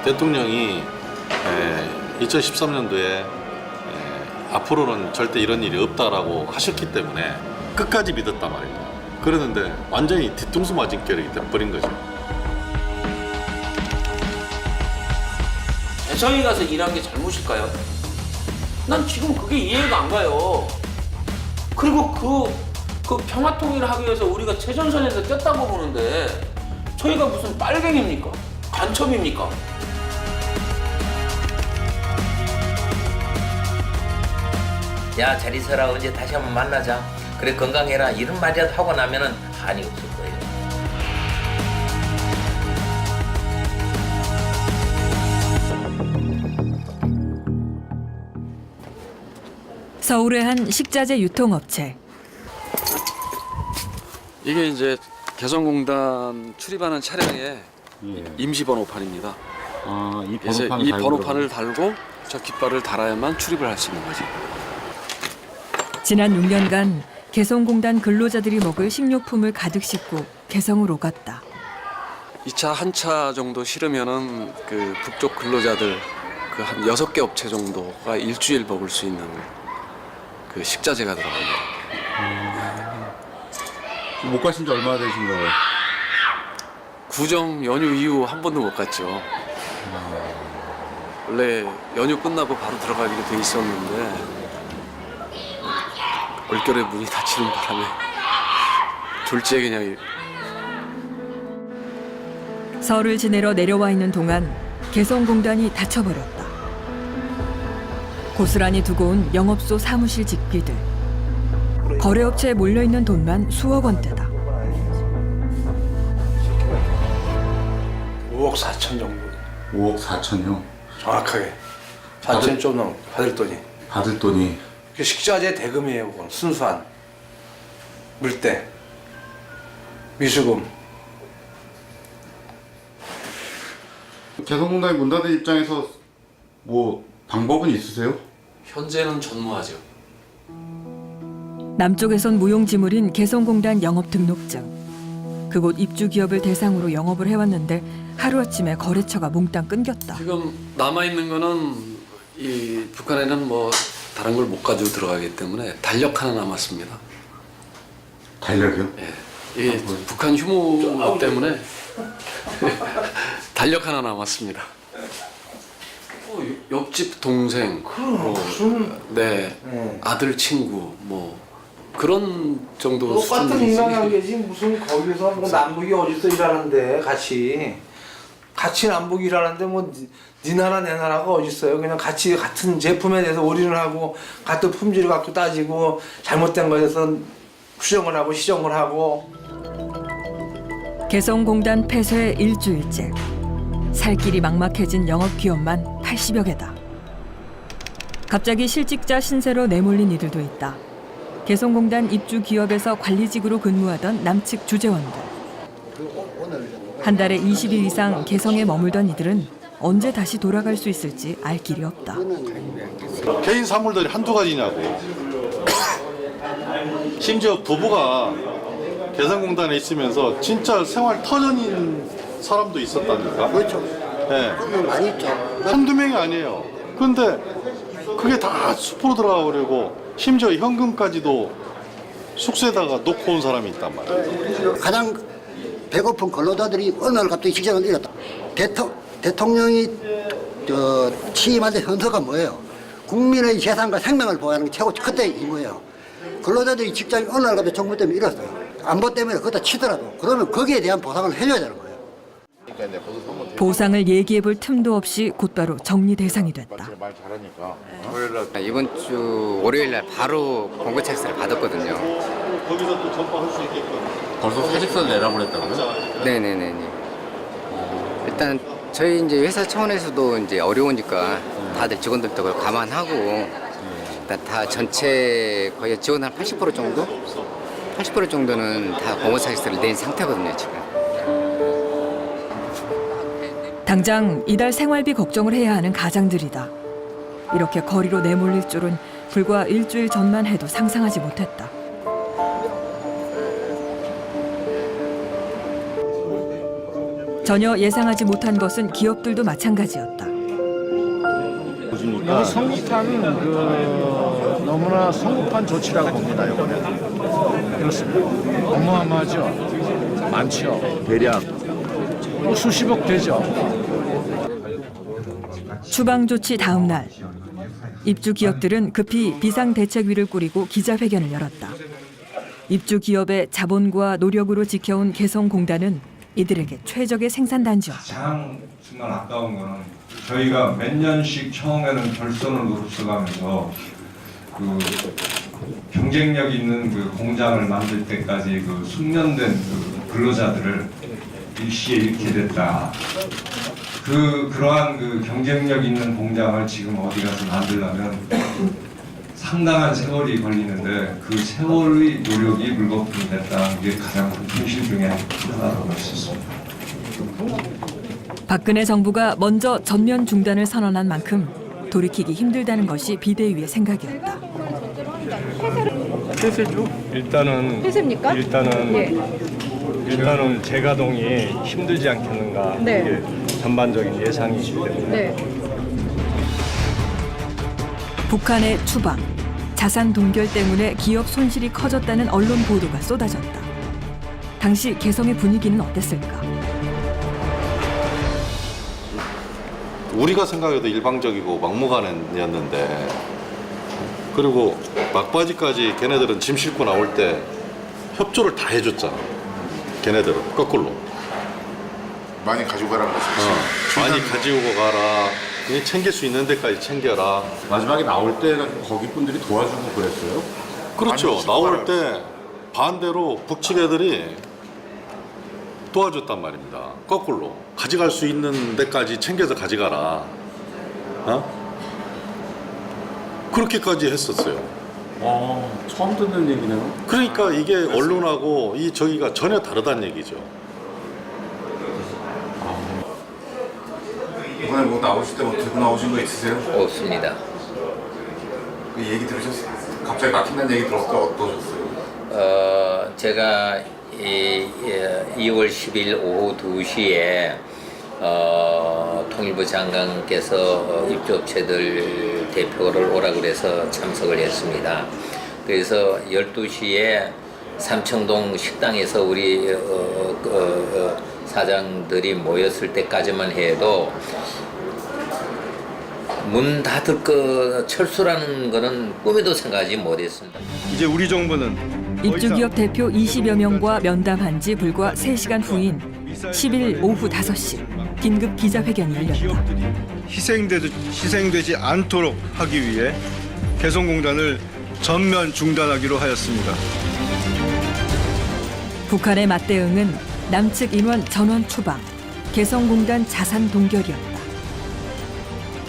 대통령이 2013년도에 앞으로는 절대 이런 일이 없다라고 하셨기 때문에 끝까지 믿었단 말입니다. 그러는데 완전히 뒤통수 맞은 격이 돼버린 거죠. 대성에 가서 일한 게 잘못일까요? 난 지금 그게 이해가 안 가요. 그리고 그 평화통일을 하기 위해서 우리가 최전선에서 뛰었다고 보는데 저희가 무슨 빨갱입니까? 간첩입니까? 야, 잘 있어라. 언제 다시 한번 만나자. 그래, 건강해라. 이런 말이라도 하고 나면은 한이 없을 거예요. 서울의 한 식자재 유통업체. 이게 이제 개성공단 출입하는 차량의 임시 번호판입니다. 이 그래서 이 번호판을 달고 저 깃발을 달아야만 출입을 할 수 있는 거지. 지난 6년간 개성공단 근로자들이 먹을 식료품을 가득 싣고 개성을 오갔다. 이 차 한 차 정도 실으면은 그 북쪽 근로자들 그 한 6개 업체 정도가 일주일 먹을 수 있는 그 식자재가 들어갑니다. 못 가신 지 얼마나 되신 거예요? 구정 연휴 이후 한 번도 못 갔죠. 원래 연휴 끝나고 바로 들어가기로 돼 있었는데 올겨울에 문이 닫히는 바람에 졸지에 그냥 설을 지내러 내려와 있는 동안 개성공단이 닫혀버렸다. 고스란히 두고 온 영업소 사무실 집기들. 거래업체에 몰려있는 돈만 수억 원대다. 5억 4천 정도. 5억 4천요? 정확하게. 4천 좀 넘어 받을 돈이. 받을 돈이. 그 식자재 대금이에요. 그건. 순수한 물때, 미수금. 개성공단이 문 닫은 입장에서 뭐 방법은 있으세요? 현재는 전무하죠. 남쪽에선 무용지물인 개성공단 영업등록증. 그곳 입주기업을 대상으로 영업을 해왔는데 하루아침에 거래처가 몽땅 끊겼다. 지금 남아 있는 거는 이 북한에는 뭐 다른 걸 못 가지고 들어가기 때문에 달력 하나 남았습니다. 달력이요? 예, 이게 북한 휴무 때문에 달력 하나 남았습니다. 옆집 동생, 네, 아들 친구, 뭐 그런 정도 똑같은 수준이지. 인간관계지 무슨 거기서 뭐 남북이 어디서 일하는데 같이 남북 일하는데 뭐 네 나라 내 나라가 어디 있어요? 그냥 같이 같은 제품에 대해서 올인을 하고 같은 품질을 갖고 따지고 잘못된 것에서 수정을 하고 시정을 하고. 개성공단 폐쇄 일주일째. 살 길이 막막해진 영업기업만 80여 개다. 갑자기 실직자 신세로 내몰린 이들도 있다. 개성공단 입주기업에서 관리직으로 근무하던 남측 주재원들. 한 달에 20일 이상 개성에 머물던 이들은 언제 다시 돌아갈 수 있을지 알 길이 없다. 개인 사물들이 한두 가지냐고. 심지어 부부가 개성공단에 있으면서 진짜 생활 터전인 사람도 있었다니까. 그렇죠. 네. 그러면 많이 있죠. 한두 명이 아니에요. 근데 그게 다 숲으로 들어가 버리고 심지어 현금까지도 숙소에다가 놓고 온 사람이 있단 말이에요. 가장 배고픈 근로자들이 어느 날 갑자기 직장을 잃었다. 대통령이 취임할 때 현서가 뭐예요? 국민의 재산과 생명을 보호하는 게 최고 그때 임무예요. 근로자들이 직장이 어느 날 갑자기 정부 때문에 잃었어요. 안보 때문에 그것다 치더라도 그러면 거기에 대한 보상을 해줘야 되는 거예요. 보상을 얘기해볼 틈도 없이 곧바로 정리 대상이 됐다. 이번 주 월요일 날 바로 공고 책사를 받았거든요. 거기서 또 전파할 수 있게끔. 벌써 사직서를 내라고 그랬다고요? 네네네. 일단 저희 이제 회사 차원에서도 이제 어려우니까 다들 직원들도 그걸 감안하고 일단 다 전체 거의 직원 한 80% 정도? 80% 정도는 다 공고 사직서를 낸 상태거든요 지금. 당장 이달 생활비 걱정을 해야 하는 가장들이다. 이렇게 거리로 내몰릴 줄은 불과 일주일 전만 해도 상상하지 못했다. 전혀 예상하지 못한 것은 기업들도 마찬가지였다. 여기 성급한 너무나 성급한 조치라고 봅니다. 이번에 그렇습니다. 어마어마하죠. 많죠. 대략 수십억 되죠. 추방 조치 다음 날 입주 기업들은 급히 비상대책위를 꾸리고 기자회견을 열었다. 입주 기업의 자본과 노력으로 지켜온 개성공단은 이들에게 최적의 생산단지였다. 가장 정말 아까운 거는 저희가 몇 년씩 처음에는 결선을 노릇해가면서 그 경쟁력 있는 그 공장을 만들 때까지 그 숙련된 그 근로자들을 일시에 잃게 됐다. 그러한 그 경쟁력 있는 공장을 지금 어디 가서 만들려면 상당한 세월이 걸리는데 그 세월의 노력이 물거품이 됐다는 게 가장 큰 현실 중에 하나라고 할 수 있습니다. 박근혜 정부가 먼저 전면 중단을 선언한 만큼 돌이키기 힘들다는 것이 비대위의 생각이었다. 폐쇄죠? 일단은 폐쇄입니까? 일단은 재가동이 힘들지 않겠는가. 네. 이게 전반적인 예상이기 때문에. 네. 북한의 추방, 자산 동결 때문에 기업 손실이 커졌다는 언론 보도가 쏟아졌다. 당시 개성의 분위기는 어땠을까? 우리가 생각해도 일방적이고 막무가내였는데, 그리고 막바지까지 걔네들은 짐 싣고 나올 때 협조를 다 해줬잖아. 걔네들은 거꾸로 많이 가지고 가라고 했었지. 많이 가지고 가라, 그냥 챙길 수 있는 데까지 챙겨라. 마지막에 나올 때는 거기 분들이 도와주고 그랬어요? 그렇죠. 많이 나올 때 반대로 북측 애들이 도와줬단 말입니다. 거꾸로 가져갈 수 있는 데까지 챙겨서 가져가라. 그렇게까지 했었어요. 처음 듣는 얘기네요. 그러니까 이게 언론하고 이 저기가 전혀 다르다는 얘기죠. 이번에 뭐 나오실 때 뭐 들고 나오신 거 있으세요? 없습니다. 그 얘기 들으셨어요? 갑자기 막힌다는 얘기 들었을 때 어떠셨어요? 제가 2월 10일 오후 2시에 통일부 장관께서 입주업체들 대표를 오라고 그래서 참석을 했습니다. 그래서 12시에 삼청동 식당에서 우리 사장들이 모였을 때까지만 해도 문 닫을 거 철수라는 거는 꿈에도 생각하지 못했습니다. 이제 우리 정부는 입주기업 대표 20여 명과 면담한 지 불과 3시간 후인 10일 오후 5시 긴급 기자회견이 열렸다. 기업들이 희생되지 않도록 하기 위해 개성공단을 전면 중단하기로 하였습니다. 북한의 맞대응은 남측 인원 전원 추방, 개성공단 자산 동결이었다.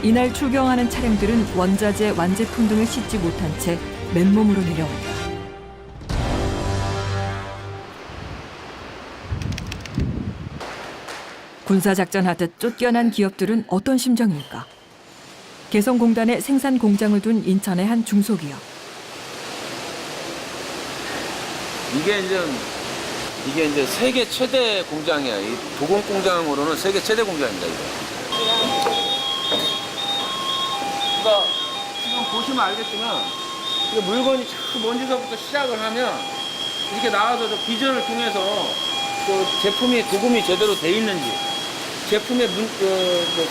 이날 출경하는 차량들은 원자재, 완제품 등을 싣지 못한 채 맨몸으로 내려온다. 군사작전하듯 쫓겨난 기업들은 어떤 심정일까? 개성공단에 생산 공장을 둔 인천의 한 중소기업. 이게 이제 세계 최대 공장이야. 이 도공 공장으로는 세계 최대 공장입니다. 이거. 그러니까 지금 보시면 알겠지만 이거 물건이 자꾸 먼지서부터 시작을 하면 이렇게 나와서 저 비전을 통해서 그 제품이 도금이 제대로 돼 있는지, 제품의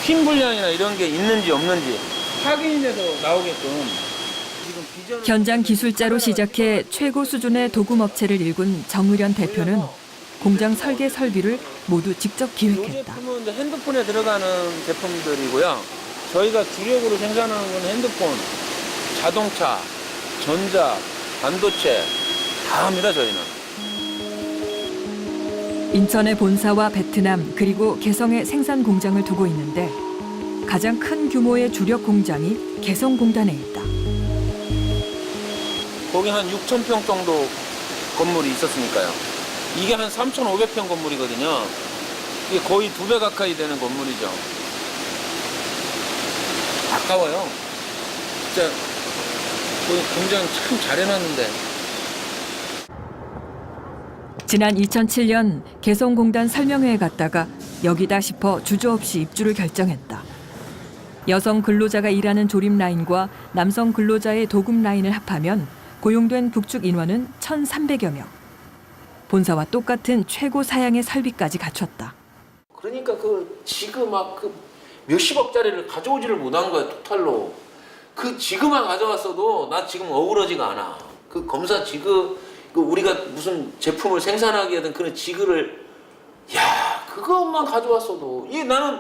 휨 불량이나 이런 게 있는지 없는지 확인이 돼서 나오게끔. 현장 기술자로 시작해 최고 수준의 도금업체를 일군 정의련 대표는 공장 설계 설비를 모두 직접 이 기획했다. 제품은 이제 핸드폰에 들어가는 제품들이고요. 저희가 주력으로 생산하는 건 핸드폰, 자동차, 전자, 반도체 다 합니다. 저희는. 인천의 본사와 베트남 그리고 개성에 생산 공장을 두고 있는데 가장 큰 규모의 주력 공장이 개성공단에 있다. 거기 한 6,000평 정도 건물이 있었으니까요. 이게 한 3,500평 건물이거든요. 이게 거의 2배 가까이 되는 건물이죠. 아까워요. 진짜 그 공장 참 잘 해놨는데. 지난 2007년 개성공단 설명회에 갔다가 여기다 싶어 주저없이 입주를 결정했다. 여성 근로자가 일하는 조립 라인과 남성 근로자의 도금 라인을 합하면 고용된 북측 인원은 1,300여 명. 본사와 똑같은 최고 사양의 설비까지 갖췄다. 그러니까 그 지금 막 그 몇십억짜리를 가져오지를 못한 거야, 토탈로. 그 지그만 가져왔어도 나 지금 억울하지가 않아. 그 검사 지그, 그 우리가 무슨 제품을 생산하게 하던 그런 지그를, 야, 그것만 가져왔어도 이게 나는,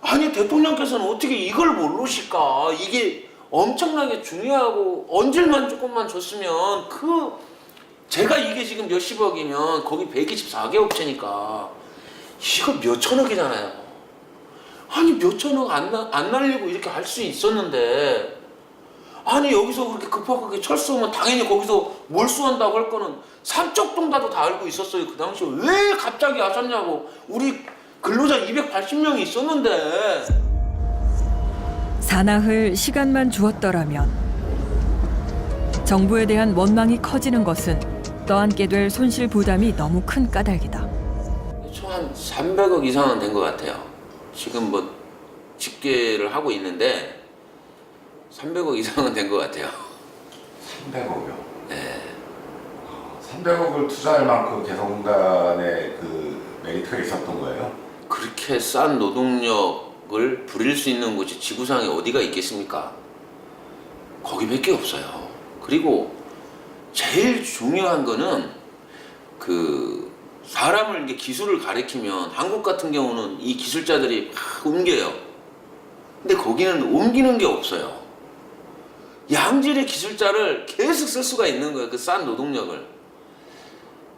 아니 대통령께서는 어떻게 이걸 모르실까? 이게 엄청나게 중요하고 언질만 조금만 줬으면 제가 이게 지금 몇십억이면 거기 124개 업체니까 이거 몇천억이잖아요. 아니 몇천억 안 날리고 이렇게 할 수 있었는데, 아니 여기서 그렇게 급하게 철수하면 당연히 거기서 몰수한다고 할 거는 삼척동다도 다 알고 있었어요. 그 당시에 왜 갑자기 하셨냐고. 우리 근로자 280명이 있었는데. 사나흘 시간만 주었더라면 정부에 대한 원망이 커지는 것은 떠안게 될 손실 부담이 너무 큰 까닭이다. 총 한 300억 이상은 된 것 같아요. 지금 뭐 집계를 하고 있는데 300억 이상은 된 것 같아요. 300억이요? 네. 300억을 투자할 만큼 개성공단에 그 메리트가 있었던 거예요? 그렇게 싼 노동력을 부릴 수 있는 곳이 지구상에 어디가 있겠습니까? 거기밖에 없어요. 그리고 제일 중요한 거는 그 사람을 이제 기술을 가리키면 한국 같은 경우는 이 기술자들이 막 옮겨요. 근데 거기는 옮기는 게 없어요. 양질의 기술자를 계속 쓸 수가 있는 거예요. 그 싼 노동력을.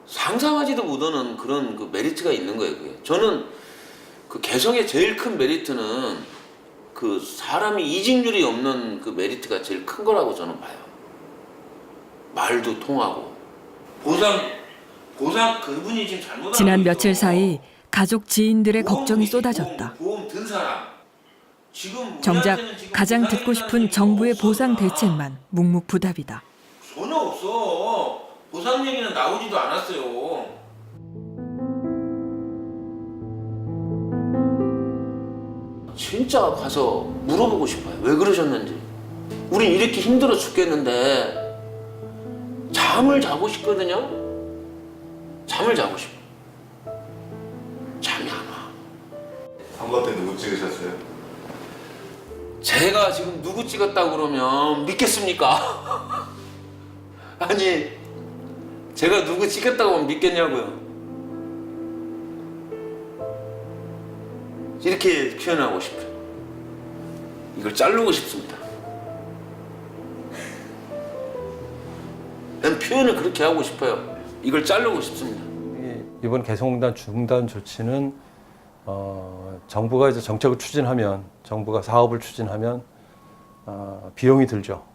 상상하지도 못하는 그런 그 메리트가 있는 거예요. 그게. 저는 그 개성의 제일 큰 메리트는 그 사람이 이직률이 없는 그 메리트가 제일 큰 거라고 저는 봐요. 말도 통하고. 보상 그분이 지금 잘못하고 지난 있어. 며칠 사이 가족 지인들의 걱정이 쏟아졌다. 보험 든 사람. 지금 정작 우리한테는 지금 가장 보상해준다는 듣고 싶은 얘기 정부의 없어. 보상 대책만 묵묵부답이다. 전혀 없어. 보상 얘기는 나오지도 않았어요. 진짜 가서 물어보고 싶어요. 왜 그러셨는지. 우린 이렇게 힘들어 죽겠는데 잠을 자고 싶거든요. 잠을 자고 싶어. 잠이 안 와. 선거 때 누구 찍으셨어요? 제가 지금 누구 찍었다고 그러면 믿겠습니까? 아니, 제가 누구 찍겠다고 하면 믿겠냐고요. 이렇게 표현하고 싶어요. 이걸 자르고 싶습니다. 난 표현을 그렇게 하고 싶어요. 이걸 자르고 싶습니다. 이번 개성공단 중단 조치는 정부가 이제 정책을 추진하면, 정부가 사업을 추진하면 비용이 들죠.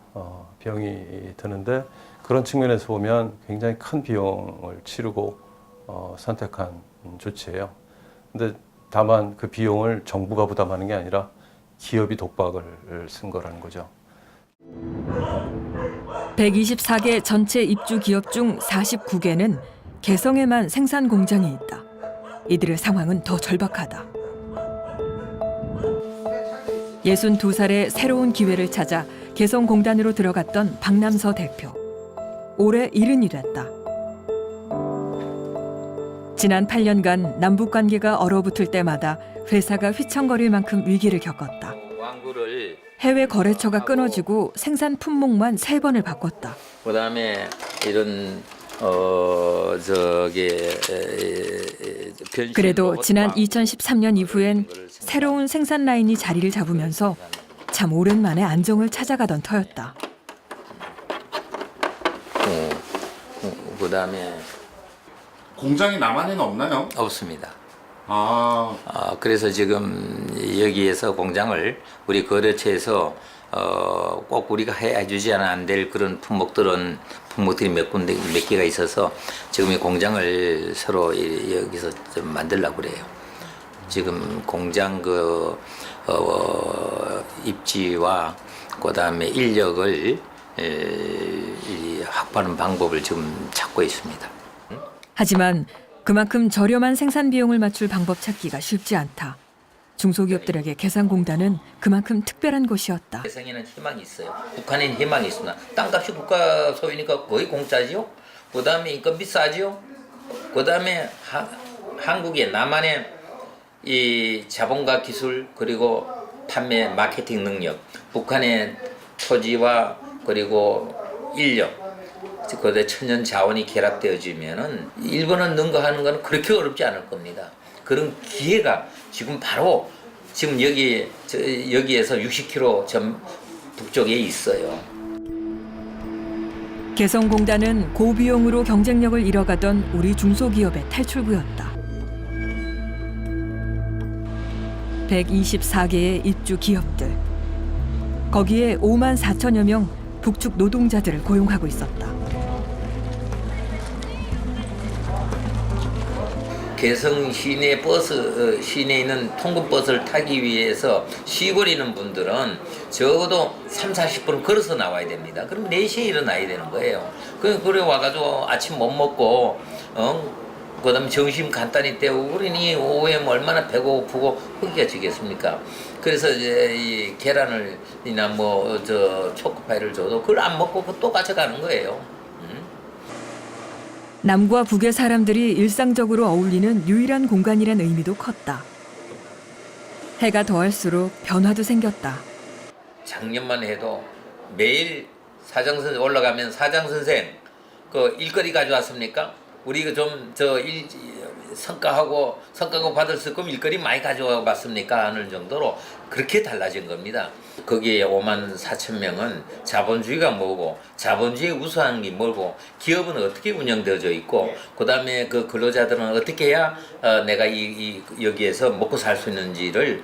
비용이 드는데 그런 측면에서 보면 굉장히 큰 비용을 치르고 선택한 조치예요. 근데 다만 그 비용을 정부가 부담하는 게 아니라 기업이 독박을 쓴 거라는 거죠. 124개 전체 입주 기업 중 49개는 개성에만 생산 공장이 있다. 이들의 상황은 더 절박하다. 62살의 새로운 기회를 찾아 개성공단으로 들어갔던 박남서 대표. 올해 70이 됐다. 지난 8년간 남북관계가 얼어붙을 때마다 회사가 휘청거릴 만큼 위기를 겪었다. 왕구를 해외 거래처가 끊어지고 생산 품목만 3번을 바꿨다. 그다음에 이런 그래도 지난 2013년 이후엔 새로운 생산 라인이 자리를 잡으면서 참 오랜만에 안정을 찾아가던 터였다. 그다음에 공장이 남한에는 없나요? 없습니다. 그래서 지금 여기에서 공장을 우리 거래처에서 꼭 우리가 해주지 않아 안 될 그런 품목들이 몇 개가 있어서 지금 이 공장을 서로 여기서 좀 만들려고 그래요. 지금 공장 입지와 그다음에 인력을 확보하는 방법을 지금 찾고 있습니다. 하지만 그만큼 저렴한 생산 비용을 맞출 방법 찾기가 쉽지 않다. 중소기업들에게 개성공단은 그만큼 특별한 곳이었다. 개성에는 희망이 있어요. 북한에는 희망이 있습니다. 땅값이 국가 소유니까 거의 공짜지요. 그다음에 인건비 싸지요. 그다음에 한국의 남한의 이 자본과 기술 그리고 판매 마케팅 능력, 북한의 토지와 그리고 인력, 그다음에 천연 자원이 결합되어지면은 일본은 능가하는 건 그렇게 어렵지 않을 겁니다. 그런 기회가 지금 바로 지금 여기에서 60km 전 북쪽에 있어요. 개성공단은 고비용으로 경쟁력을 잃어가던 우리 중소기업의 탈출구였다. 124개의 입주 기업들. 거기에 5만 4천여 명 북측 노동자들을 고용하고 있었다. 개성 시내 시내에 있는 통근버스를 타기 위해서 시골에 있는 분들은 적어도 30-40분 걸어서 나와야 됩니다. 그럼 4시에 일어나야 되는 거예요. 그래 와가지고 아침 못 먹고, 그 다음에 점심 간단히 때우고 그러니 오후에 얼마나 배고프고 허기가 지겠습니까? 그래서 이제 이 계란을이나 초코파이를 줘도 그걸 안 먹고 또 가져가는 거예요. 남과 북의 사람들이 일상적으로 어울리는 유일한 공간이란 의미도 컸다. 해가 더할수록 변화도 생겼다. 작년만 해도 매일 사장선생 올라가면 사장선생 그 일거리 가져왔습니까? 우리 좀 성과고 받을 수 있고 일거리 많이 가져와 봤습니까? 하는 정도로 그렇게 달라진 겁니다. 거기에 5만 4천 명은 자본주의가 뭐고 자본주의의 우수한 게 뭐고 기업은 어떻게 운영되어져 있고 그다음에 그 근로자들은 어떻게 해야 내가 여기에서 먹고 살 수 있는지를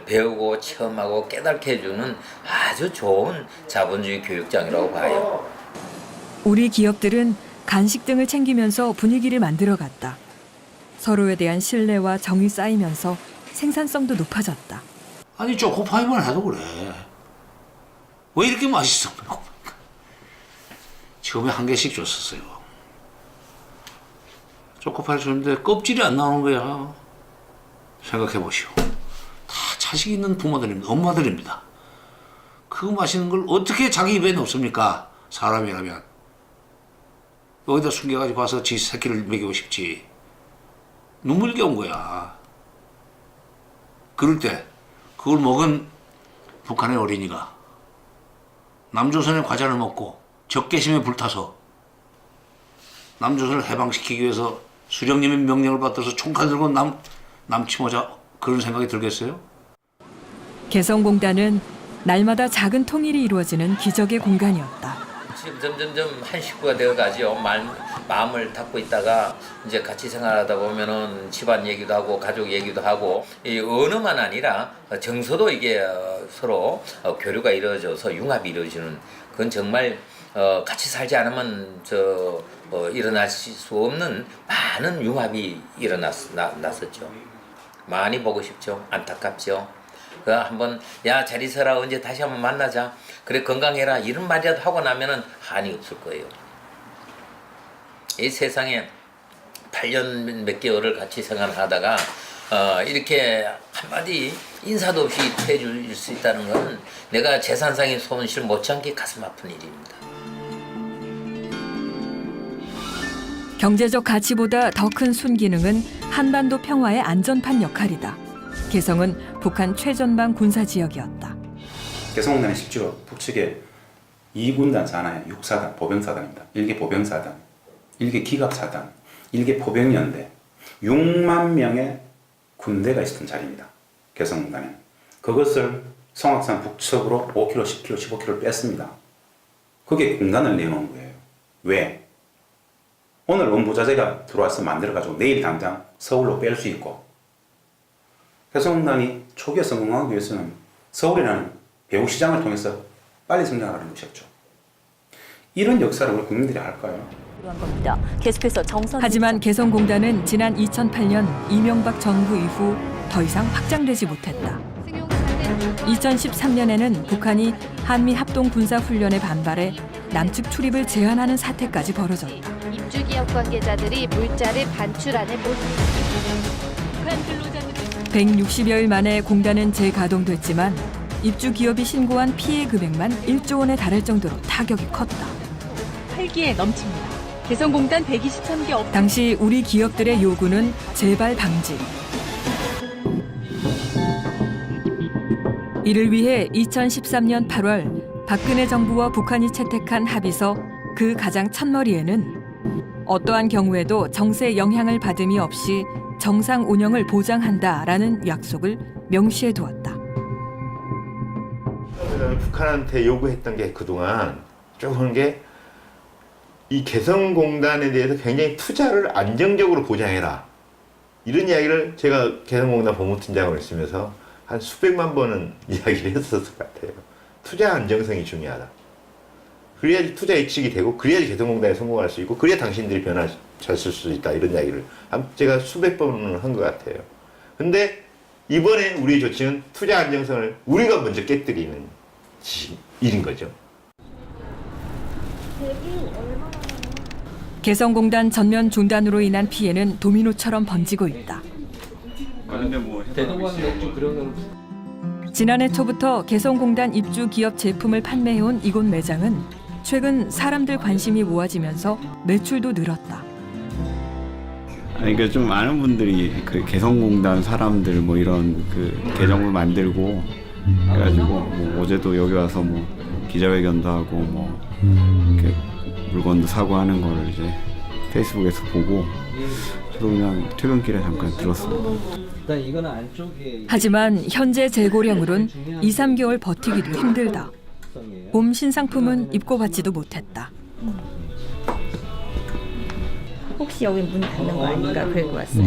배우고 체험하고 깨닫게 해주는 아주 좋은 자본주의 교육장이라고 봐요. 우리 기업들은 간식 등을 챙기면서 분위기를 만들어갔다. 서로에 대한 신뢰와 정이 쌓이면서 생산성도 높아졌다. 아니 초코파이만 해도 그래. 왜 이렇게 맛있어? 처음에 한 개씩 줬었어요. 초코파이 줬는데 껍질이 안 나오는 거야. 생각해 보시오. 다 자식 있는 부모들입니다. 엄마들입니다. 그 맛있는 걸 어떻게 자기 입에 넣습니까? 사람이라면. 여기다 숨겨가지고 와서 지 새끼를 먹이고 싶지. 눈물겨운 거야. 그럴 때 그걸 먹은 북한의 어린이가 남조선의 과자를 먹고 적개심에 불타서 남조선을 해방시키기 위해서 수령님의 명령을 받들어서 총칼 들고 남치모자 그런 생각이 들겠어요? 개성공단은 날마다 작은 통일이 이루어지는 기적의 공간이었다. 지금 점점점 한 식구가 되어가지요. 마음을 닫고 있다가 이제 같이 생활하다 보면은 집안 얘기도 하고 가족 얘기도 하고 이 언어만 아니라 정서도 이게 서로 교류가 이루어져서 융합이 이루어지는 그건 정말 같이 살지 않으면 일어날 수 없는 많은 융합이 일어났었죠. 많이 보고 싶죠. 안타깝죠. 한번 야 잘 있어라 언제 다시 한번 만나자 그래 건강해라 이런 말이라도 하고 나면은 한이 없을 거예요. 이 세상에 8년 몇 개월을 같이 생활하다가 이렇게 한마디 인사도 없이 해줄 수 있다는 건 내가 재산상의 손실 못지않게 가슴 아픈 일입니다. 경제적 가치보다 더 큰 순기능은 한반도 평화의 안전판 역할이다. 개성은 북한 최전방 군사지역이었다. 개성공단의 실제로 북측에 2군단 산하의 6사단 보병사단입니다. 1개 보병사단, 1개 기갑사단, 1개 포병연대 6만 명의 군대가 있었던 자리입니다. 개성공단에는. 그것을 성악산 북측으로 5km, 10km, 15km를 뺐습니다. 그게 공단을 내놓은 거예요. 왜? 오늘 원부자재가 들어와서 만들어가지고 내일 당장 서울로 뺄 수 있고 개성공단이 초기에 성공하기 위해서는 서울이라는 배후시장을 통해서 빨리 성장하는 것이었죠. 이런 역사를 우리 국민들이 할까요? 계속해서 하지만 개성공단은 지난 2008년 이명박 정부 이후 더 이상 확장되지 못했다. 2013년에는 북한이 한미 합동 군사 훈련에 반발해 남측 출입을 제한하는 사태까지 벌어졌다. 입주기업 관계자들이 물자를 반출하는 모습. 160여일 만에 공단은 재가동됐지만 입주 기업이 신고한 피해 금액만 1조 원에 달할 정도로 타격이 컸다. 활기에 넘칩니다. 개성공단 123개 업. 당시 우리 기업들의 요구는 재발 방지. 이를 위해 2013년 8월 박근혜 정부와 북한이 채택한 합의서 그 가장 첫머리에는 어떠한 경우에도 정세 영향을 받음이 없이 정상 운영을 보장한다라는 약속을 명시해 두었다. 북한한테 요구했던 게 그동안 쭉 한 게 이 개성공단에 대해서 굉장히 투자를 안정적으로 보장해라. 이런 이야기를 제가 개성공단 법무팀장으로 있으면서 한 수백만 번은 이야기를 했었을 것 같아요. 투자 안정성이 중요하다. 그래야지 투자 예측이 되고 그래야지 개성공단에 성공할 수 있고 그래야 당신들이 변화했을 수 있다. 이런 이야기를 제가 수백 번을 한 것 같아요. 근데 이번에 우리의 조치는 투자 안정성을 우리가 먼저 깨뜨리는 일인 거죠. 개성공단 전면 중단으로 인한 피해는 도미노처럼 번지고 있다. 지난해 초부터 개성공단 입주 기업 제품을 판매해온 이곳 매장은 최근 사람들 관심이 모아지면서 매출도 늘었다. 그러니까 좀 많은 분들이 그 개성공단 사람들 뭐 이런 그 계정을 만들고 해가지고 뭐 어제도 여기 와서 뭐 기자회견도 하고 뭐 이렇게 물건도 사고 하는 거를 이제 페이스북에서 보고 저도 그냥 퇴근길에 잠깐 들었습니다. 하지만 현재 재고량으로는 2, 3개월 버티기도 힘들다. 봄 신상품은 입고 받지도 못했다. 혹시 여기 문 닫는 거 아닌가 그러고 왔어요.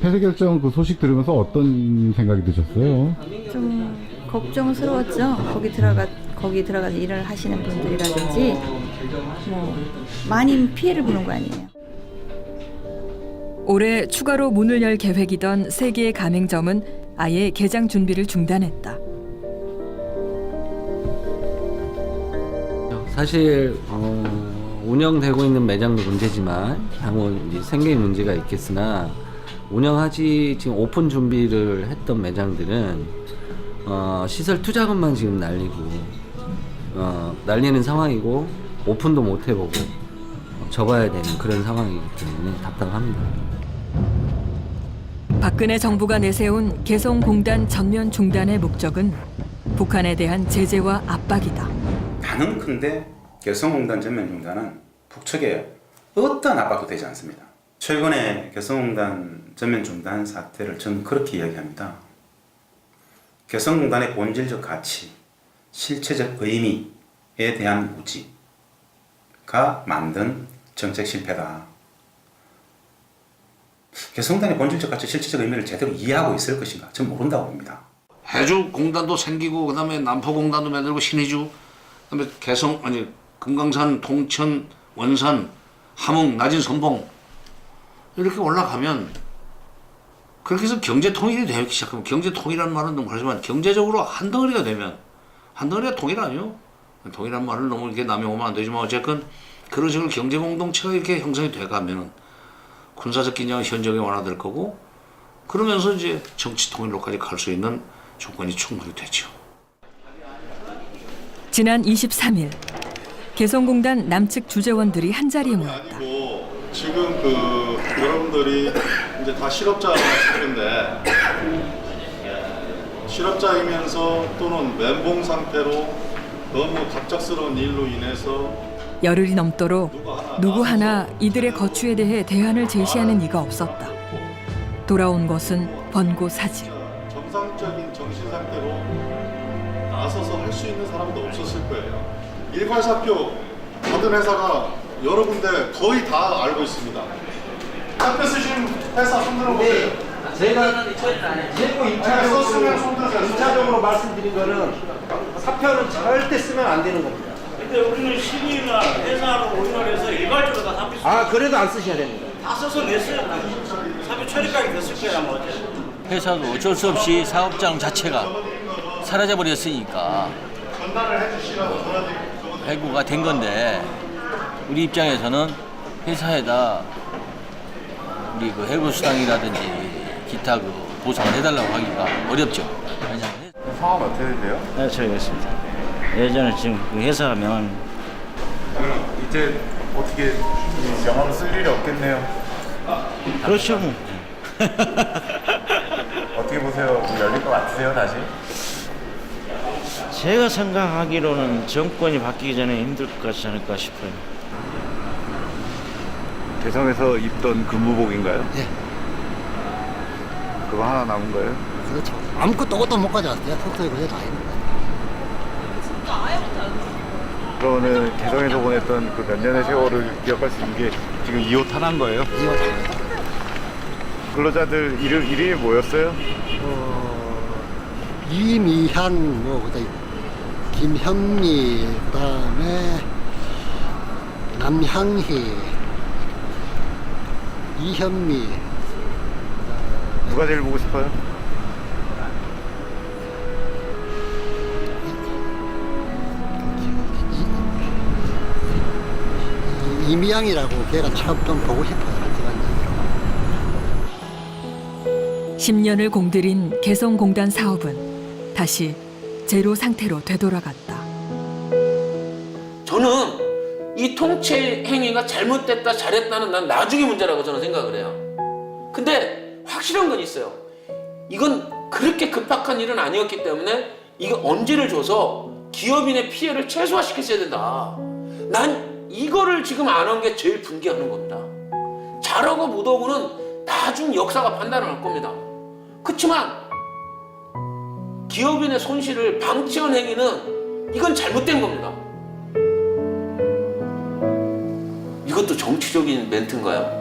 폐쇄 결정 그 소식 들으면서 어떤 생각이 드셨어요? 좀 걱정스러웠죠. 거기 들어가서 일을 하시는 분들이라든지 뭐 많이 피해를 보는 거 아니에요. 올해 추가로 문을 열 계획이던 3개의 가맹점은 아예 개장 준비를 중단했다. 사실 운영되고 있는 매장도 문제지만 향후 이제 생계에 문제가 있겠으나 운영하지 지금 오픈 준비를 했던 매장들은 시설 투자금만 지금 날리는 상황이고 오픈도 못 해보고 접어야 되는 그런 상황이기 때문에 답답합니다. 박근혜 정부가 내세운 개성공단 전면 중단의 목적은 북한에 대한 제재와 압박이다. 가능컨대 개성공단 전면 중단은 북측에 어떤 압박도 되지 않습니다. 최근에 개성공단 전면 중단 사태를 저는 그렇게 이야기합니다. 개성공단의 본질적 가치, 실체적 의미에 대한 무지가 만든 정책 실패다. 개성공단의 본질적 가치, 실체적 의미를 제대로 이해하고 있을 것인가? 저는 모른다고 봅니다. 해주 공단도 생기고 그다음에 남포 공단도 만들고 신의주, 그다음에 금강산, 통천, 원산, 함흥, 낮은 선봉 이렇게 올라가면 그렇게 해서 경제 통일이 되기 시작하면 경제 통일이라는 말은 너무 그렇지만 경제적으로 한 덩어리가 되면 한 덩어리가 통일 아니요? 통일이라는 말을 너무 이렇게 남용하면 안 되지만 어쨌건 그런 식으로 경제 공동체가 이렇게 형성이 돼가면은 군사적 긴장은 현저하게 완화될 거고 그러면서 이제 정치 통일로까지 갈 수 있는 조건이 충분히 되죠. 지난 23일 개성공단 남측 주재원들이 한자리에 모였다. 지금 여러분들이 이제 다 실업자인데 실업자이면서 또는 멘붕 상태로 너무 갑작스러운 일로 인해서 열흘이 넘도록 누구 하나 이들의 거취에 대해 대안을 제시하는 이가 없었다. 돌아온 것은 번고사직. 정상적인 정신 상태로 나서서 할 수 있는 사람도 없었을 거예요. 일괄사표 받은 회사가 여러 군데 거의 다 알고 있습니다. 사표 쓰신 회사 손들어 보세요. 제가 제고 임차적으로 말씀드린 거는 사표는 절대 쓰면 안 되는 겁니다. 근데 우리는 시민이나 회사하고 우리나라에서 일괄적으로 다 사표 쓰고 그래도 안 쓰셔야 됩니다. 다 써서 냈어요. 사표 처리까지 됐을 거야 뭐 어째. 회사도 어쩔 수 없이 사업장 자체가 사라져버렸으니까 해고가 된 건데 우리 입장에서는 회사에다 우리 그 해고 수당이라든지 기타 그 보상을 해달라고 하기가 어렵죠. 왜냐하면 성함 어떻게 되세요? 네, 저희가 있습니다. 예전에 지금 그 회사하면 이제 어떻게 명함을 쓸 일이 없겠네요. 그렇죠. 뭐. 어떻게 보세요? 뭐 열릴 것 같으세요 다시? 제가 생각하기로는 정권이 바뀌기 전에 힘들 것 같지 않을까 싶어요. 개성에서 입던 근무복인가요? 예. 그거 하나 남은 거예요? 그렇죠. 아무것도 옷도 못 가져왔어요. 속속이 그게 다입니다. 그러면은 개성에서 보냈던 그 몇 년의 세월을 기억할 수 있는 게 지금 2호 탄한 거예요? 2호 탄. 근로자들 이름이 뭐였어요? 이미향, 뭐, 그다음 김현미, 그다음에 남향희, 이현미. 누가 제일 보고 싶어요? 이미향이라고 걔가 참 좀 보고 싶어요. 10년을 공들인 개성공단 사업은 다시 제로 상태로 되돌아갔다. 저는 이 통치 행위가 잘못됐다 잘했다는 난 나중에 문제라고 저는 생각을 해요. 근데 확실한 건 있어요. 이건 그렇게 급박한 일은 아니었기 때문에 이게 언제를 줘서 기업인의 피해를 최소화시켰어야 된다. 난 이거를 지금 안 한 게 제일 분개하는 겁니다. 잘하고 못하고는 나중 역사가 판단을 할 겁니다. 그렇지만 기업인의 손실을 방치한 행위는 이건 잘못된 겁니다. 이것도 정치적인 멘트인가요?